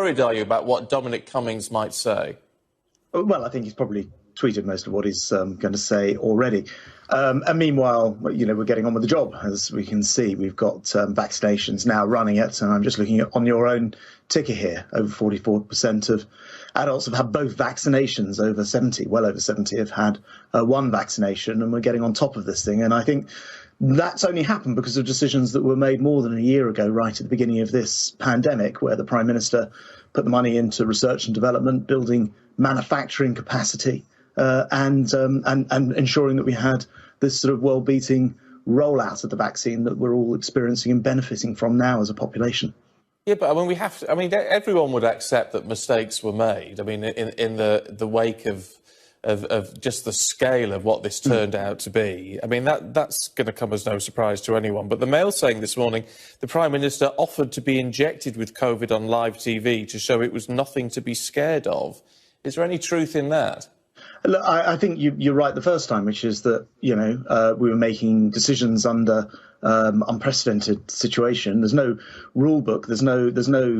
worried are you about what Dominic Cummings might say? Well, I think he's probably tweeted most of what he's going to say already. And meanwhile, we're getting on with the job. As we can see, we've got vaccinations now running it. And I'm just looking at on your own ticker here. Over 44% of adults have had both vaccinations. Over 70, well over 70 have had one vaccination. And we're getting on top of this thing. And I think that's only happened because of decisions that were made more than a year ago, right at the beginning of this pandemic, where the Prime Minister put the money into research and development, building manufacturing capacity, and ensuring that we had this sort of world-beating rollout of the vaccine that we're all experiencing and benefiting from now as a population. Yeah, but I mean, everyone would accept that mistakes were made. I mean, in the wake of just the scale of what this turned out to be. I mean, that's going to come as no surprise to anyone. But the Mail saying this morning the Prime Minister offered to be injected with COVID on live TV to show it was nothing to be scared of. Is there any truth in that? Look, I think you're right the first time, which is that, we were making decisions under unprecedented situation. There's no rule book. There's no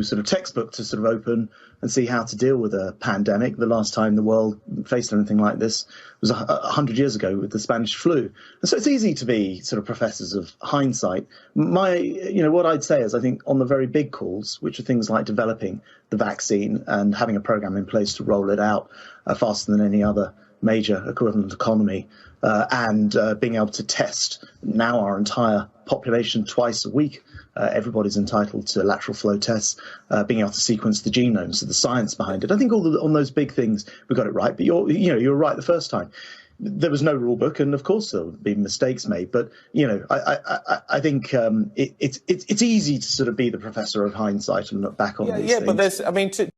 sort of textbook to sort of open and see how to deal with a pandemic. The last time the world faced anything like this was 100 years ago with the Spanish flu. And so it's easy to be sort of professors of hindsight. What I'd say is I think on the very big calls, which are things like developing the vaccine and having a program in place to roll it out faster than any other major equivalent economy, and being able to test now our entire population twice a week. Everybody's entitled to lateral flow tests, being able to sequence the genome, so the science behind it. I think on those big things we got it right. But you're right the first time. There was no rule book, and of course there would be mistakes made. But I think it's easy to sort of be the professor of hindsight and look back on these things. Yeah, but